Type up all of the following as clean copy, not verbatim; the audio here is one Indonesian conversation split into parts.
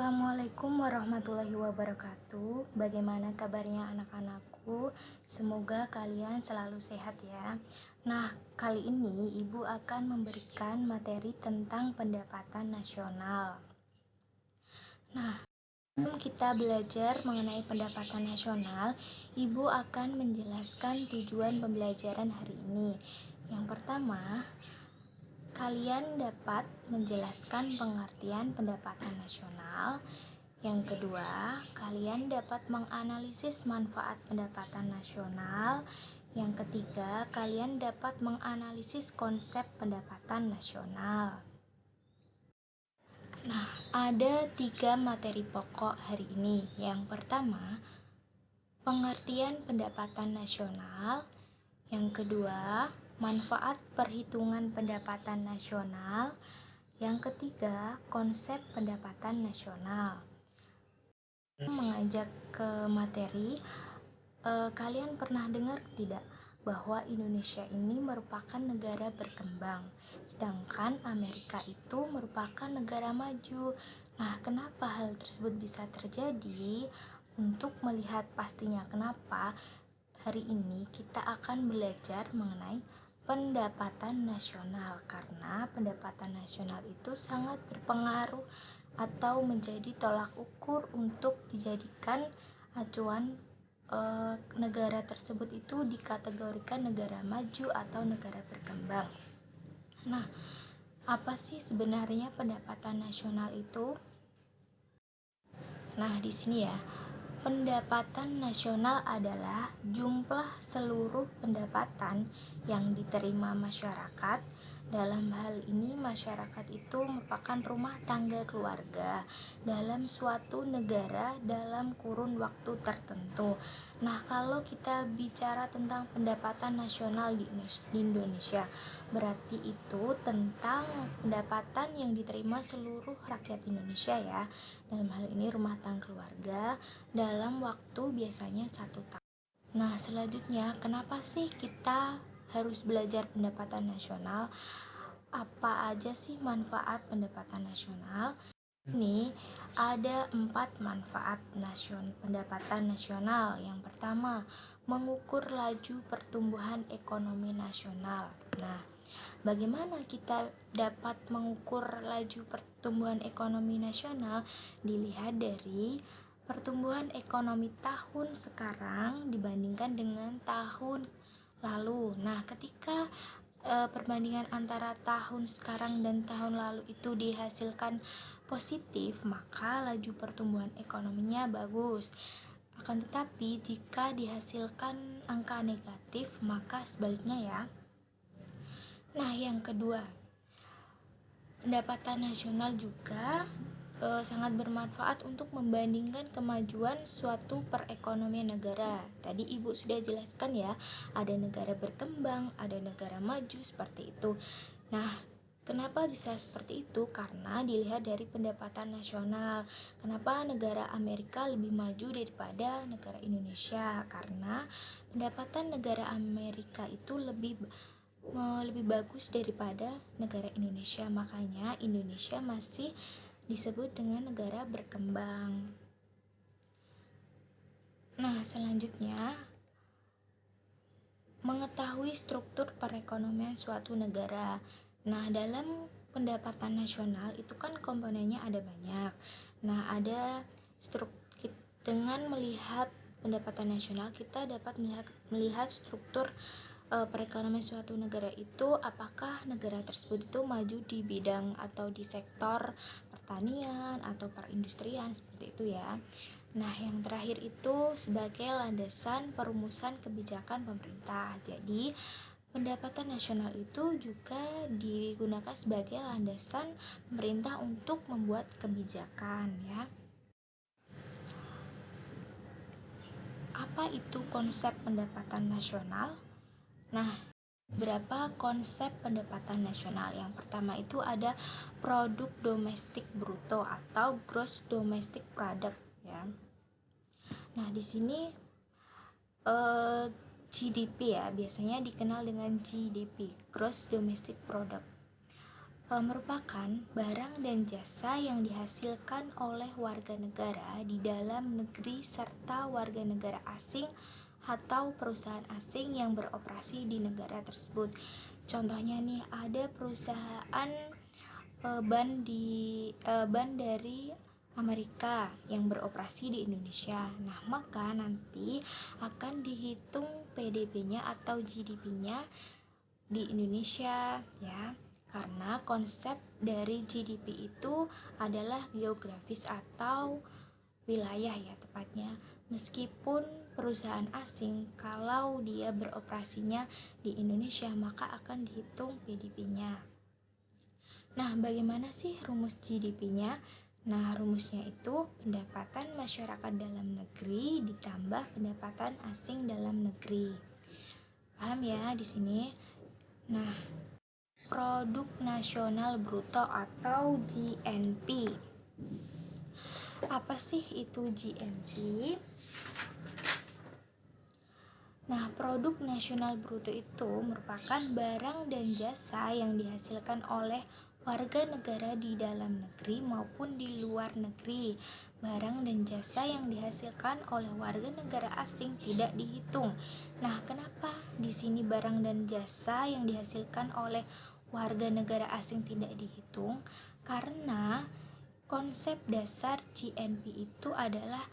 Assalamualaikum warahmatullahi wabarakatuh. Bagaimana kabarnya anak-anakku? Semoga kalian selalu sehat ya. Nah, kali ini Ibu akan memberikan materi tentang pendapatan nasional. Nah, sebelum kita belajar mengenai pendapatan nasional, Ibu akan menjelaskan tujuan pembelajaran hari ini. Yang pertama, kalian dapat menjelaskan pengertian pendapatan nasional. Yang kedua, kalian dapat menganalisis manfaat pendapatan nasional. Yang ketiga, kalian dapat menganalisis konsep pendapatan nasional. Nah, ada 3 materi pokok hari ini. Yang pertama, pengertian pendapatan nasional. Yang kedua, manfaat perhitungan pendapatan nasional. Yang ketiga, konsep pendapatan nasional. Mengajak ke materi, kalian pernah dengar tidak bahwa Indonesia ini merupakan negara berkembang, sedangkan Amerika itu merupakan negara maju. Nah, kenapa hal tersebut bisa terjadi? Untuk melihat pastinya kenapa, hari ini kita akan belajar mengenai pendapatan nasional, karena pendapatan nasional itu sangat berpengaruh atau menjadi tolak ukur untuk dijadikan acuan negara tersebut itu dikategorikan negara maju atau negara berkembang. Nah, apa sih sebenarnya pendapatan nasional itu? Nah, di sini ya, pendapatan nasional adalah jumlah seluruh pendapatan yang diterima masyarakat. Dalam hal ini, masyarakat itu merupakan rumah tangga keluarga dalam suatu negara dalam kurun waktu tertentu. Nah, kalau kita bicara tentang pendapatan nasional di Indonesia, berarti itu tentang pendapatan yang diterima seluruh rakyat Indonesia ya. Dalam hal ini rumah tangga keluarga dalam waktu biasanya 1 tahun. Nah, selanjutnya, kenapa sih kita harus belajar pendapatan nasional? Apa aja sih manfaat pendapatan nasional? Ini ada 4 manfaat pendapatan nasional. Yang pertama, mengukur laju pertumbuhan ekonomi nasional. Nah, bagaimana kita dapat mengukur laju pertumbuhan ekonomi nasional? Dilihat dari pertumbuhan ekonomi tahun sekarang dibandingkan dengan tahun lalu. Nah, ketika perbandingan antara tahun sekarang dan tahun lalu itu dihasilkan positif, maka laju pertumbuhan ekonominya bagus. Akan tetapi jika dihasilkan angka negatif, maka sebaliknya ya. Nah, yang kedua, pendapatan nasional juga sangat bermanfaat untuk membandingkan kemajuan suatu perekonomian negara. Tadi Ibu sudah jelaskan ya, ada negara berkembang, ada negara maju, seperti itu. Nah, kenapa bisa seperti itu? Karena dilihat dari pendapatan nasional. Kenapa negara Amerika lebih maju daripada negara Indonesia? Karena pendapatan negara Amerika itu lebih bagus daripada negara Indonesia. Makanya Indonesia masih disebut dengan negara berkembang. Nah, selanjutnya, mengetahui struktur perekonomian suatu negara. Nah, dalam pendapatan nasional itu kan komponennya ada banyak. Nah, ada dengan melihat pendapatan nasional, kita dapat melihat struktur perekonomian suatu negara itu, apakah negara tersebut itu maju di bidang atau di sektor pertanian atau perindustrian, seperti itu ya. Nah, yang terakhir itu sebagai landasan perumusan kebijakan pemerintah. Jadi, pendapatan nasional itu juga digunakan sebagai landasan pemerintah untuk membuat kebijakan ya. Apa itu konsep pendapatan nasional? Nah, berapa konsep pendapatan nasional? Yang pertama itu ada produk domestik bruto atau gross domestic product ya. Nah, di sini GDP ya, biasanya dikenal dengan GDP, gross domestic product. merupakan barang dan jasa yang dihasilkan oleh warga negara di dalam negeri serta warga negara asing atau perusahaan asing yang beroperasi di negara tersebut. Contohnya nih, ada perusahaan ban dari Amerika yang beroperasi di Indonesia. Nah, maka nanti akan dihitung PDB-nya atau GDP-nya di Indonesia ya. Karena konsep dari GDP itu adalah geografis atau wilayah ya tepatnya. Meskipun perusahaan asing kalau dia beroperasinya di Indonesia maka akan dihitung PDB-nya. Nah, bagaimana sih rumus GDP-nya? Nah, rumusnya itu pendapatan masyarakat dalam negeri ditambah pendapatan asing dalam negeri. Paham ya di sini? Nah, produk nasional bruto atau GNP. Apa sih itu GNP? Nah, produk nasional bruto itu merupakan barang dan jasa yang dihasilkan oleh warga negara di dalam negeri maupun di luar negeri. Barang dan jasa yang dihasilkan oleh warga negara asing tidak dihitung. Nah, kenapa di sini barang dan jasa yang dihasilkan oleh warga negara asing tidak dihitung? Karena konsep dasar GNP itu adalah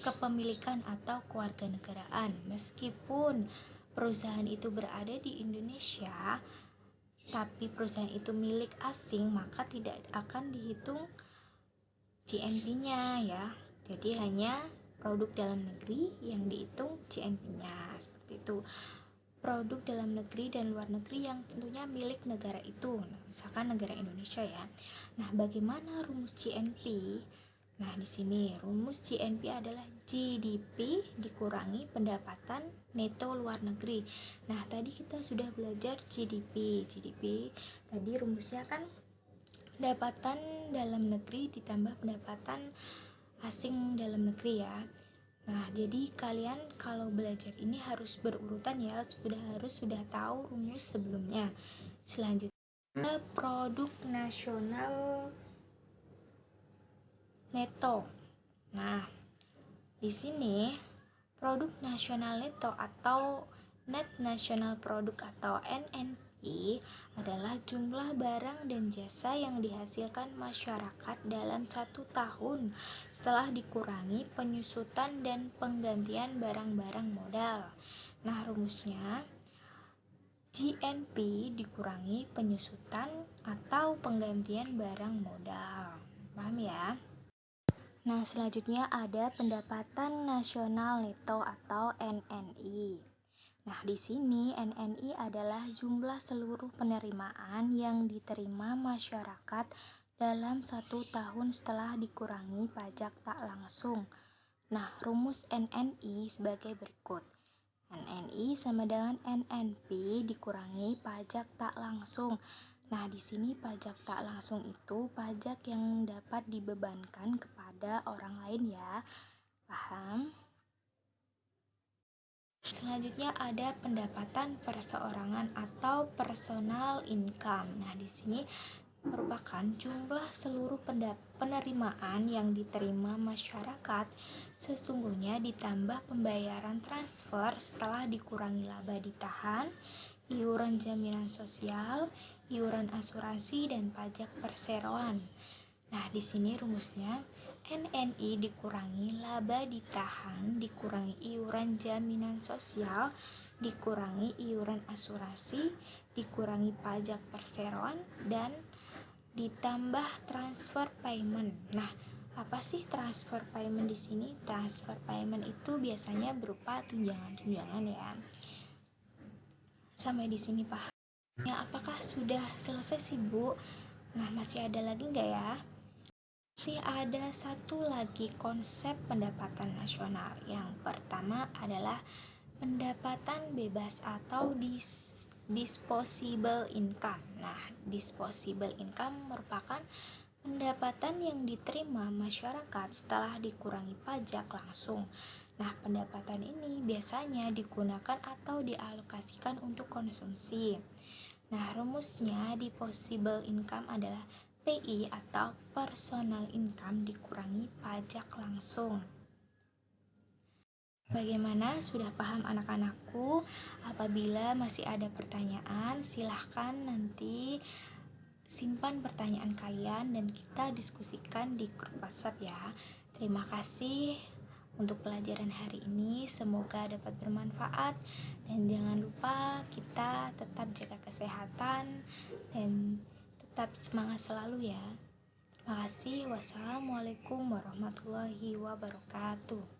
kepemilikan atau kewarganegaraan. Meskipun perusahaan itu berada di Indonesia, tapi perusahaan itu milik asing, maka tidak akan dihitung GNP-nya ya. Jadi hanya produk dalam negeri yang dihitung GNP-nya, seperti itu. Produk dalam negeri dan luar negeri yang tentunya milik negara itu. Nah, misalkan negara Indonesia ya. Nah, bagaimana rumus GNP? Nah, di sini rumus GNP adalah GDP dikurangi pendapatan neto luar negeri. Nah, tadi kita sudah belajar GDP. GDP tadi rumusnya kan pendapatan dalam negeri ditambah pendapatan asing dalam negeri ya. Nah, jadi kalian kalau belajar ini harus berurutan ya, sudah tahu rumus sebelumnya. Selanjutnya, produk nasional neto. Nah, di sini produk nasional neto atau net national product atau NNP adalah jumlah barang dan jasa yang dihasilkan masyarakat dalam 1 tahun setelah dikurangi penyusutan dan penggantian barang-barang modal. Nah, rumusnya GNP dikurangi penyusutan atau penggantian barang modal. Paham ya? Nah, selanjutnya ada pendapatan nasional neto atau NNI. Nah, di sini NNI adalah jumlah seluruh penerimaan yang diterima masyarakat dalam 1 tahun setelah dikurangi pajak tak langsung. Nah, rumus NNI sebagai berikut. NNI sama dengan NNP dikurangi pajak tak langsung. Nah, di sini pajak tak langsung itu pajak yang dapat dibebankan kepada orang lain ya. Paham? Selanjutnya ada pendapatan perseorangan atau personal income. Nah, di sini merupakan jumlah seluruh penerimaan yang diterima masyarakat sesungguhnya ditambah pembayaran transfer setelah dikurangi laba ditahan, iuran jaminan sosial, iuran asuransi dan pajak perseroan. Nah, di sini rumusnya NNI dikurangi laba ditahan, dikurangi iuran jaminan sosial, dikurangi iuran asuransi, dikurangi pajak perseroan dan ditambah transfer payment. Nah, apa sih transfer payment di sini? Transfer payment itu biasanya berupa tunjangan-tunjangan ya. Sampai di sini paham? Ya, apakah sudah selesai sih, Bu? Nah, masih ada lagi nggak ya? Masih ada satu lagi konsep pendapatan nasional. Yang pertama adalah pendapatan bebas atau disposable income. Nah, disposable income merupakan pendapatan yang diterima masyarakat setelah dikurangi pajak langsung. Nah, pendapatan ini biasanya digunakan atau dialokasikan untuk konsumsi. Nah, rumusnya disposable income adalah PI atau personal income dikurangi pajak langsung. Bagaimana? Sudah paham anak-anakku? Apabila masih ada pertanyaan, silahkan nanti simpan pertanyaan kalian dan kita diskusikan di grup WhatsApp ya. Terima kasih untuk pelajaran hari ini, semoga dapat bermanfaat dan jangan lupa kita tetap jaga kesehatan dan tetap semangat selalu ya. Terima kasih. Wassalamualaikum warahmatullahi wabarakatuh.